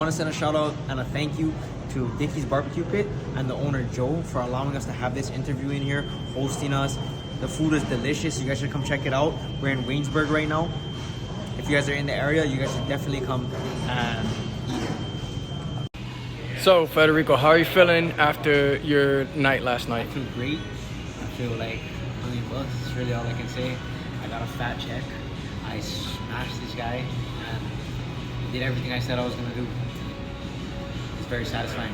I want to send a shout out and a thank you to Dickey's Barbecue Pit and the owner Joe for allowing us to have this interview in here, hosting us. The food is delicious. You guys should come check it out. We're in Waynesburg right now. If you guys are in the area, you guys should definitely come and eat it. So, Federico, how are you feeling after your night last night? I feel great. I feel like $1,000,000. That's really all I can say. I got a fat check. I smashed this guy and did everything I said I was gonna do. It's very satisfying.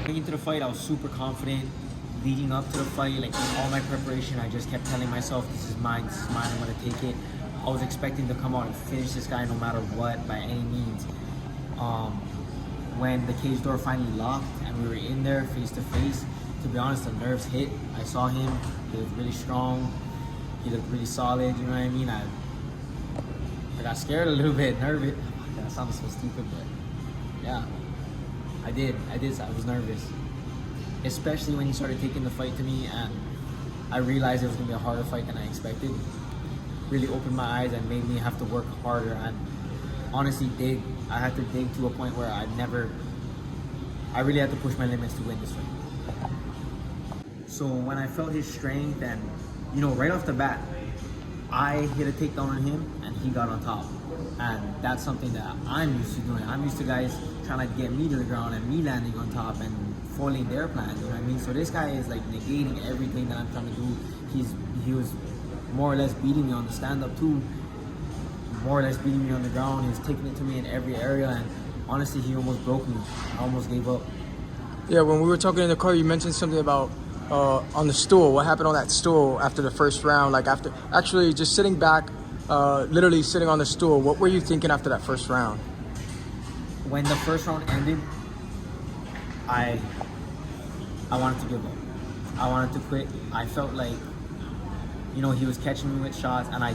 Going into the fight, I was super confident. Leading up to the fight, like all my preparation, I just kept telling myself, this is mine, I'm gonna take it. I was expecting to come out and finish this guy no matter what, by any means. When the cage door finally locked and we were in there face to face, to be honest, the nerves hit. I saw him, he was really strong, he looked really solid, you know what I mean? I got scared a little bit, nervous. That sounds so stupid, but yeah, I did, I was nervous. Especially when he started taking the fight to me and I realized it was gonna be a harder fight than I expected. Really opened my eyes and made me have to work harder and honestly dig. I had to dig to a point where I really had to push my limits to win this fight. So when I felt his strength and, you know, right off the bat, I hit a takedown on him and he got on top. And that's something that I'm used to doing. I'm used to guys trying to get me to the ground and me landing on top and foiling their plan, you know what I mean? So this guy is like negating everything that I'm trying to do. He was more or less beating me on the stand-up too, more or less beating me on the ground. He was taking it to me in every area and honestly, he almost broke me. I almost gave up. Yeah, when we were talking in the car, you mentioned something about on the stool. What happened on that stool after the first round? Like after actually just sitting back, literally sitting on the stool. What were you thinking after that first round? When the first round ended, I wanted to give up. I wanted to quit. I felt like, you know, he was catching me with shots and I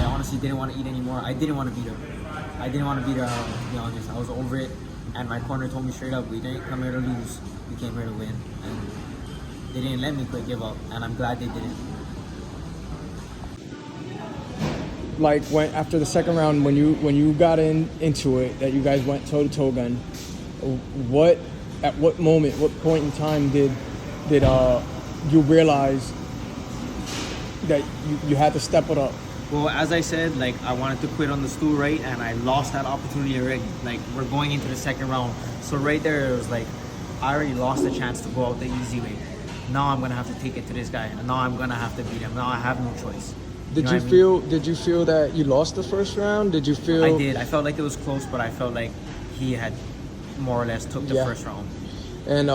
honestly didn't want to eat anymore. I didn't want to beat her. I didn't want to beat her, to be honest. I was over it. And my corner told me straight up, we didn't come here to lose. We came here to win. And they didn't let me quit, give up. And I'm glad they didn't. Like when after the second round, when you got into it, that you guys went toe to toe again, at what moment, what point in time did you realize that you had to step it up? Well, as I said, like I wanted to quit on the stool, right? And I lost that opportunity already. Like we're going into the second round. So right there, it was like, I already lost the chance to go out the easy way. Now I'm gonna have to take it to this guy. And now I'm gonna have to beat him. Now I have no choice. Did you feel that you lost the first round? Did you feel? I did. I felt like it was close, but I felt like he had more or less took the first round. And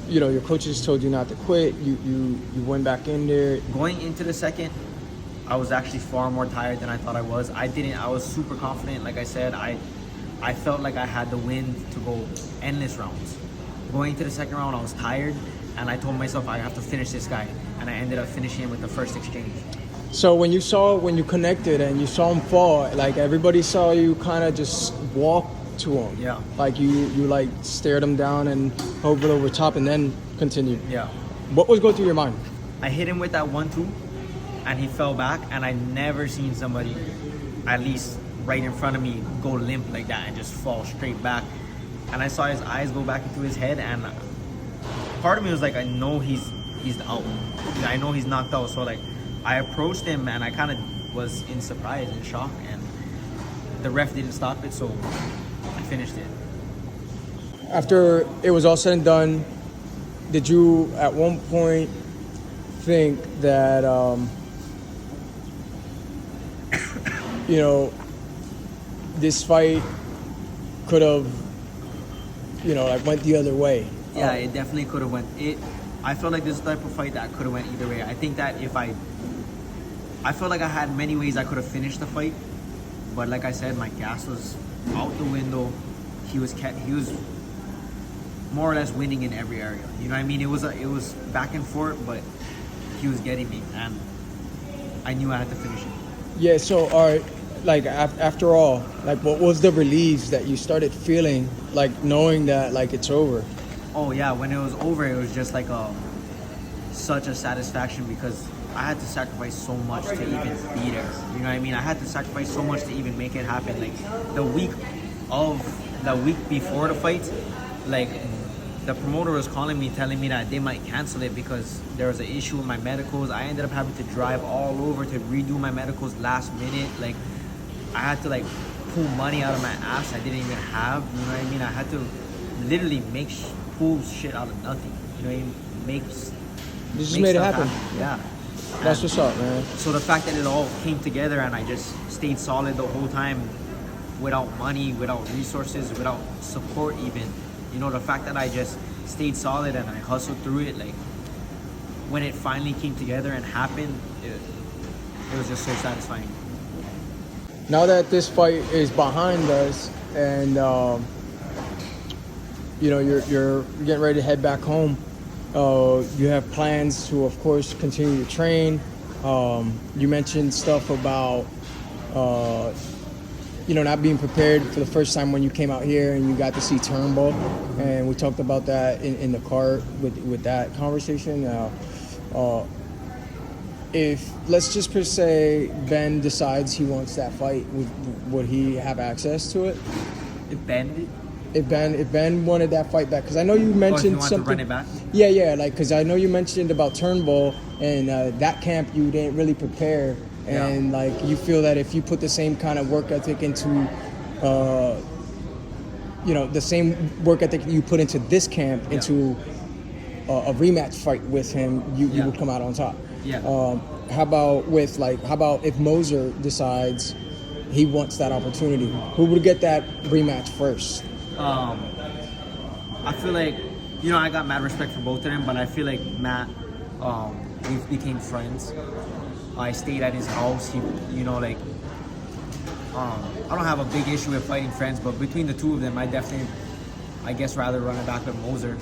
you know, your coaches told you not to quit. You went back in there. Going into the second, I was actually far more tired than I thought I was. I was super confident. Like I said, I felt like I had the win to go endless rounds. Going into the second round, I was tired, and I told myself I have to finish this guy, and I ended up finishing him with the first exchange. So when you connected and you saw him fall, like everybody saw you kind of just walk to him. Yeah. Like you like stared him down and hovered over top and then continued. Yeah. What was going through your mind? I hit him with that 1-2, and he fell back, and I never seen somebody, at least right in front of me, go limp like that and just fall straight back. And I saw his eyes go back into his head, and part of me was like, I know he's out. I know he's knocked out. So like, I approached him, and I kind of was in surprise and shock, and the ref didn't stop it, so I finished it. After it was all said and done, did you at one point think that you know, this fight could have, you know, like went the other way? Yeah, it definitely could have went. I felt like this type of fight that could have went either way. I think that I felt like I had many ways I could have finished the fight, but like I said, my gas was out the window. He was more or less winning in every area. You know what I mean? It was back and forth, but he was getting me, and I knew I had to finish it. Yeah. So, all right. Like after all, like what was the relief that you started feeling, like knowing that like it's over? Oh yeah, when it was over, it was just like such a satisfaction because I had to sacrifice so much to even be there. You know what I mean? I had to sacrifice so much to even make it happen. Like the week before the fight, like the promoter was calling me, telling me that they might cancel it because there was an issue with my medicals. I ended up having to drive all over to redo my medicals last minute. Like I had to like pull money out of my ass I didn't even have. You know what I mean? I had to literally pull shit out of nothing. You know what I mean? You just made it happen. Yeah. That's what's up, man. So the fact that it all came together and I just stayed solid the whole time without money, without resources, without support even. You know, the fact that I just stayed solid and I hustled through it, like when it finally came together and happened, it was just so satisfying. Now that this fight is behind us and you know you're getting ready to head back home, you have plans to, of course, continue to train. You mentioned stuff about you know, not being prepared for the first time when you came out here and you got to see Turnbull, and we talked about that in the car with that conversation. If, let's just per se, Ben decides he wants that fight, would he have access to it? If Ben wanted that fight back, because I know you mentioned something. To run it back? Yeah, like because I know you mentioned about Turnbull and that camp you didn't really prepare. And like you feel that if you put the same kind of work ethic into, you know, the same work ethic you put into this camp into a rematch fight with him, you would come out on top. Yeah. How about if Moser decides he wants that opportunity? Who would get that rematch first? I feel like, you know, I got mad respect for both of them, but I feel like Matt, we became friends. I stayed at his house. He, you know, like, I don't have a big issue with fighting friends, but between the two of them, I definitely, I guess, rather run it back with Moser.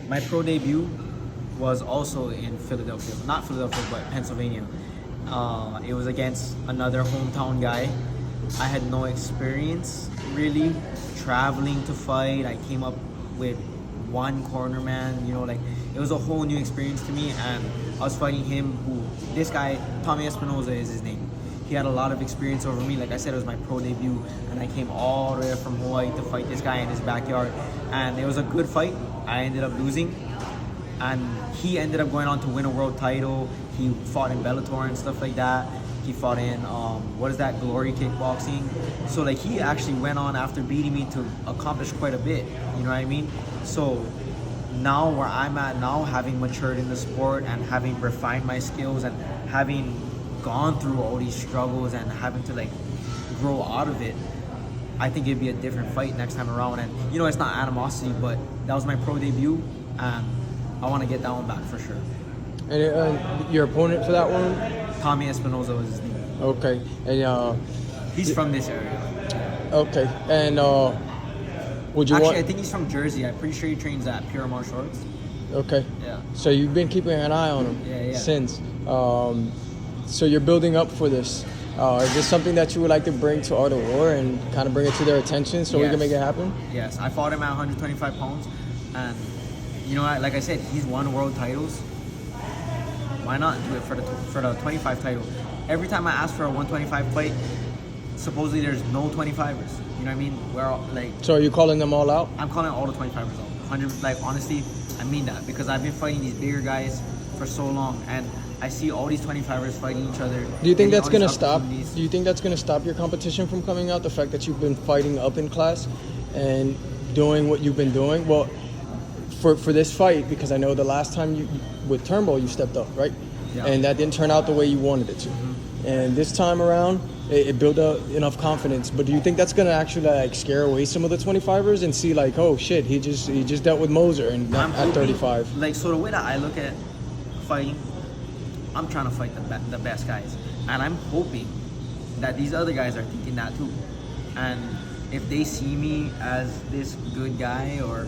My pro debut was also in Philadelphia. Not Philadelphia, but Pennsylvania. It was against another hometown guy. I had no experience, really, traveling to fight. I came up with one corner man, you know, like, it was a whole new experience to me, and I was fighting him, this guy, Tommy Espinoza is his name. He had a lot of experience over me. Like I said, it was my pro debut, and I came all the way from Hawaii to fight this guy in his backyard, and it was a good fight. I ended up losing, and he ended up going on to win a world title. He fought in Bellator and stuff like that. He fought in, Glory Kickboxing. So, like, he actually went on after beating me to accomplish quite a bit, you know what I mean? So, now where I'm at now, having matured in the sport and having refined my skills and having gone through all these struggles and having to, like, grow out of it, I think it'd be a different fight next time around. And, you know, it's not animosity, but that was my pro debut, and I want to get that one back for sure. And your opponent for that one? Tommy Espinoza was his name. Okay. And he's from this area. Okay. And would you I think he's from Jersey. I'm pretty sure he trains at Pure Martial Arts. Okay. Yeah. So you've been keeping an eye on him since. So you're building up for this. Is this something that you would like to bring to Art of War and kind of bring it to their attention so we can make it happen? Yes. I fought him at 125 pounds. And, you know, like I said, he's won world titles. Why not do it for the 25 title? Every time I ask for a 125 fight, supposedly there's no 25ers. You know what I mean? We're all, like. So are you calling them all out? I'm calling all the 25ers out. 100. Like, honestly, I mean that, because I've been fighting these bigger guys for so long, and I see all these 25ers fighting each other. Do you think that's gonna stop? Do you think that's gonna stop your competition from coming out? The fact that you've been fighting up in class and doing what you've been doing. Well, for this fight, because I know the last time you with Turnbull you stepped up, right? Yeah. And that didn't turn out the way you wanted it to. Mm-hmm. And this time around, it built up enough confidence. But do you think that's gonna actually like scare away some of the 25ers and see like, oh shit, he just dealt with Moser and at 35? Like, so the way that I look at fighting, I'm trying to fight the best guys, and I'm hoping that these other guys are thinking that too. And if they see me as this good guy, or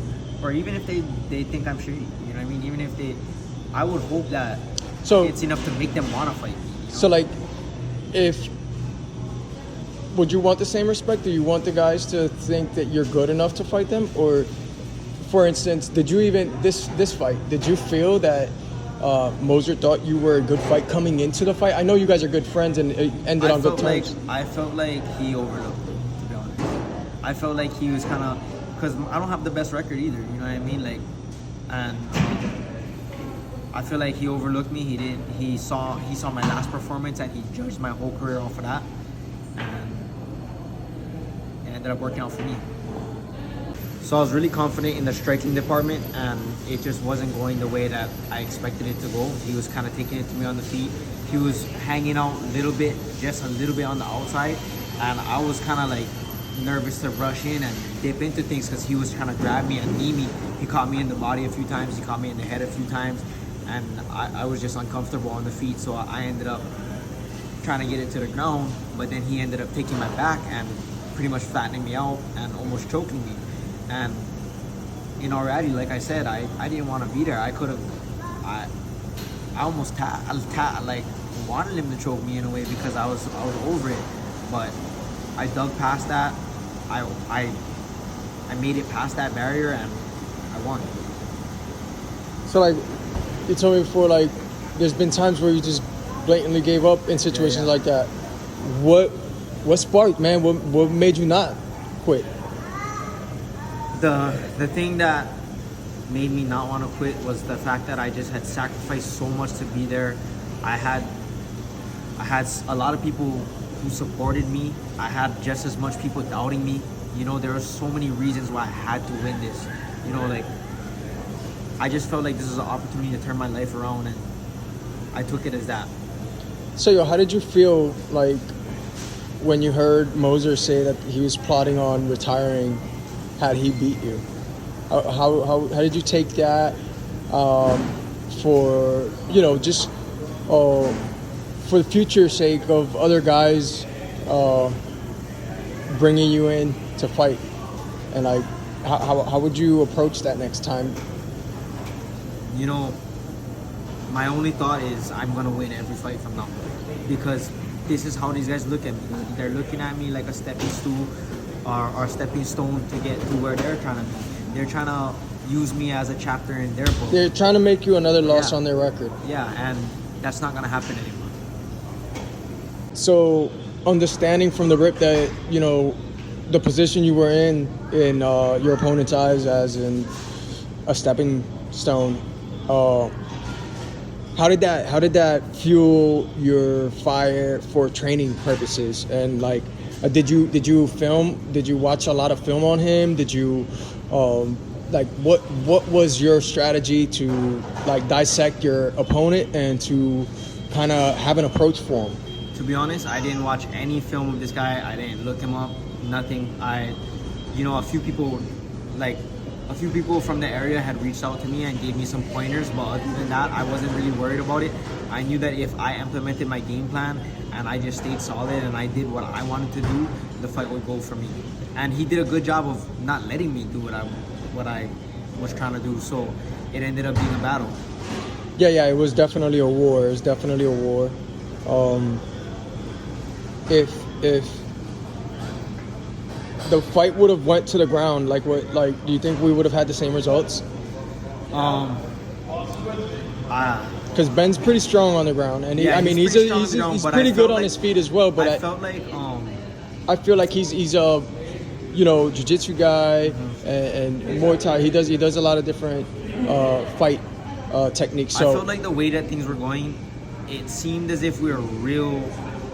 even if they think I'm shitty, you know what I mean? Even if I would hope that it's enough to make them want to fight me. You know? So like, would you want the same respect? Do you want the guys to think that you're good enough to fight them? Or, for instance, did you even this fight? Did you feel that Moser thought you were a good fight coming into the fight? I know you guys are good friends and it ended on good terms. I felt like he overlooked me, to be honest. I felt like he was kind of, because I don't have the best record either, you know what I mean? Like, and I feel like he overlooked me. He saw my last performance and he judged my whole career off of that, and it ended up working out for me. So I was really confident in the striking department, and it just wasn't going the way that I expected it to go. He was kind of taking it to me on the feet. He was hanging out a little bit, just a little bit on the outside, and I was kind of like nervous to rush in and dip into things because he was trying to grab me and knee me. He caught me in the body a few times. He caught me in the head a few times, and I was just uncomfortable on the feet. So I ended up trying to get it to the ground, but then he ended up taking my back and pretty much flattening me out and almost choking me. And in all reality, like I said, I didn't want to be there. I could have, I almost like wanted him to choke me in a way because I was over it, but I dug past that. I made it past that barrier and I won. So like you told me before, like there's been times where you just blatantly gave up in situations like that. What sparked, man? What made you not quit? The thing that made me not want to quit was the fact that I just had sacrificed so much to be there. I had a lot of people who supported me. I had just as much people doubting me. You know, there were so many reasons why I had to win this. You know, like I just felt like this was an opportunity to turn my life around, and I took it as that. So, how did you feel like when you heard Moser say that he was plotting on retiring had he beat you? How did you take that for, you know, just for the future sake of other guys bringing you in to fight? And like, how would you approach that next time? You know, my only thought is I'm going to win every fight from now, because this is how these guys look at me. They're looking at me like a stepping stool or stepping stone to get to where they're trying to be. They're trying to use me as a chapter in their book. They're trying to make you another loss on their record. Yeah, and that's not going to happen anymore. So, understanding from the rip that, you know, the position you were in your opponent's eyes as in a stepping stone, how did that fuel your fire for training purposes? And like, did you watch a lot of film on him? Did you like what was your strategy to like dissect your opponent and to kind of have an approach for him? To be honest, I didn't watch any film of this guy. I didn't look him up, nothing. A few people from the area had reached out to me and gave me some pointers, but other than that, I wasn't really worried about it. I knew that if I implemented my game plan and I just stayed solid and I did what I wanted to do, the fight would go for me. And he did a good job of not letting me do what I was trying to do, so it ended up being a battle. Yeah, it was definitely a war. It was definitely a war. If the fight would have went to the ground, do you think we would have had the same results? Because Ben's pretty strong on the ground, and he's pretty good on his feet as well. But I feel like he's a jiu-jitsu guy and Muay Thai. He does a lot of different fight techniques. So I felt like the way that things were going, it seemed as if we were real.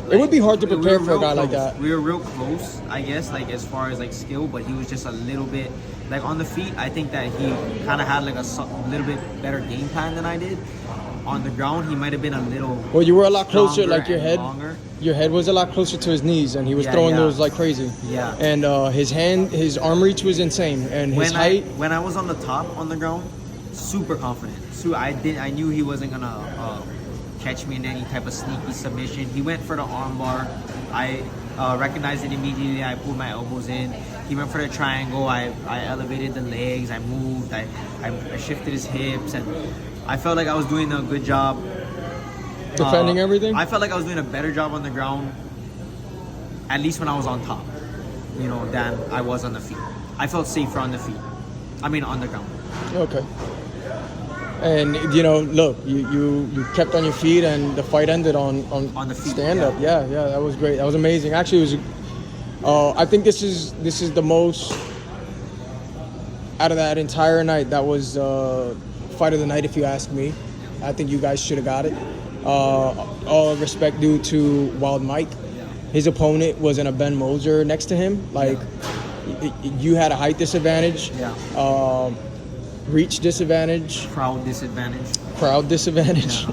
It would be hard to prepare for a guy like that. We were real close, I guess, like as far as like skill, but he was just a little bit like on the feet. I think that he kind of had like a little bit better game plan than I did. On the ground, he might have been a little. Well, you were a lot closer, like your head. Longer. Your head was a lot closer to his knees, and he was throwing those like crazy. Yeah. And his arm reach was insane, and his height. When I was on the top on the ground, super confident. So I knew he wasn't gonna catch me in any type of sneaky submission. He went for the arm bar. I recognized it immediately. I pulled my elbows in. He went for the triangle. I elevated the legs. I moved. I shifted his hips, and I felt like I was doing a good job defending everything. I felt like I was doing a better job on the ground, at least when I was on top, than I was on the feet. I felt safer on the feet. I mean, on the ground. Okay. And you know, look, you kept on your feet, and the fight ended on On the feet, stand up. Yeah, that was great. That was amazing. Actually, it was. I think this is the most out of that entire night. That was fight of the night, if you ask me. I think you guys should have got it. All respect due to Wild Mike. His opponent was in a Ben Moser next to him. Like, you had a height disadvantage. Yeah. Reach disadvantage. Crowd disadvantage. Crowd disadvantage.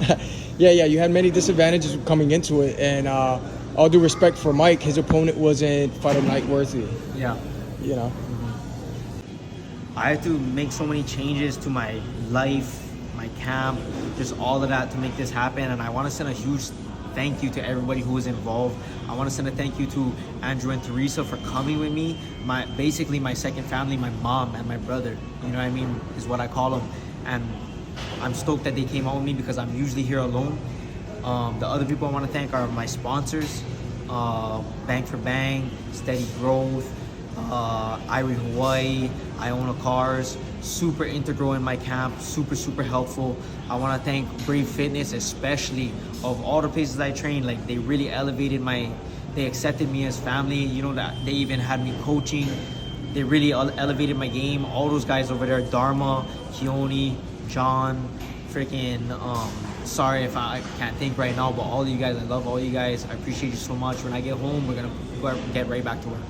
Yeah. yeah, you had many disadvantages coming into it. And all due respect for Mike, his opponent wasn't fight of the night worthy. Yeah. You know? I had to make so many changes to my life, my camp, just all of that to make this happen. And I want to send a huge thank you to everybody who was involved. I want to send a thank you to Andrew and Teresa for coming with me. Basically my second family, my mom and my brother, you know what I mean, is what I call them. And I'm stoked that they came out with me because I'm usually here alone. The other people I want to thank are my sponsors, Bang for Bang, Steady Growth, Irie Hawaii, Iona Cars, super integral in my camp, super helpful. I want to thank Brave Fitness, especially of all the places I trained. Like, they really elevated they accepted me as family, you know, that they even had me coaching. They really elevated my game. All those guys over there, Dharma, Keone, John, freaking, sorry if I can't think right now, but all of you guys, I love all you guys. I appreciate you so much. When I get home, we're gonna get right back to work.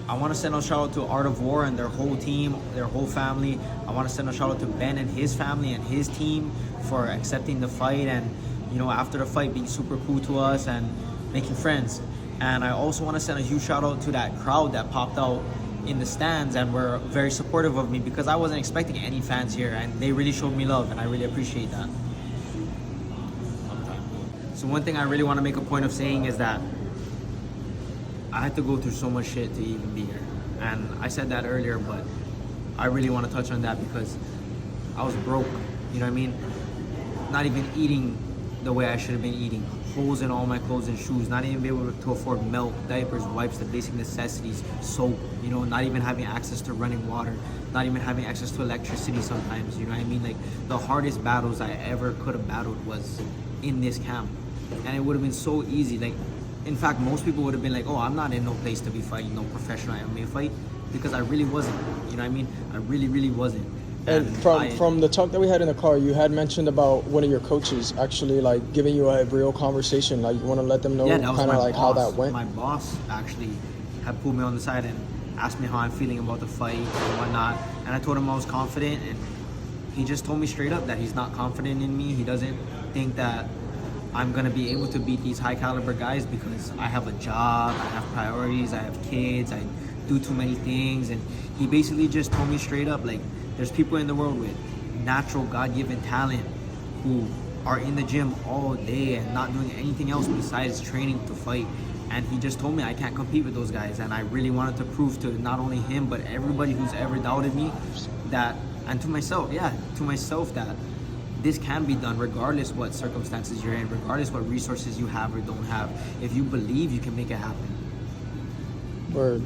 I want to send a shout out to Art of War and their whole team, their whole family. I want to send a shout out to Ben and his family and his team for accepting the fight, and, you know, after the fight being super cool to us and making friends. And I also want to send a huge shout out to that crowd that popped out in the stands and were very supportive of me, because I wasn't expecting any fans here, and they really showed me love, and I really appreciate that. So one thing I really want to make a point of saying is that I had to go through so much shit to even be here. And I said that earlier, but I really want to touch on that because I was broke, you know what I mean? Not even eating the way I should have been eating. Holes in all my clothes and shoes, not even be able to afford milk, diapers, wipes, the basic necessities, soap, you know, not even having access to running water, not even having access to electricity sometimes, you know what I mean? Like, the hardest battles I ever could have battled was in this camp. And it would have been so easy. Like, in fact, most people would have been like, oh, I'm not in no place to be fighting no professional MMA fight, because I really wasn't, you know what I mean? I really wasn't. And from the talk that we had in the car, you had mentioned about one of your coaches actually, like, giving you a real conversation. Like, you want to let them know kind of like how that went? My boss actually had pulled me on the side and asked me how I'm feeling about the fight and whatnot. And I told him I was confident, and he just told me straight up that he's not confident in me. He doesn't think that I'm gonna be able to beat these high caliber guys because I have a job, I have priorities, I have kids, I do too many things. And he basically just told me straight up, like, there's people in the world with natural God-given talent who are in the gym all day and not doing anything else besides training to fight. And he just told me I can't compete with those guys. And I really wanted to prove to not only him, but everybody who's ever doubted me that, and to myself, that this can be done regardless what circumstances you're in, regardless what resources you have or don't have. If you believe, you can make it happen. Word.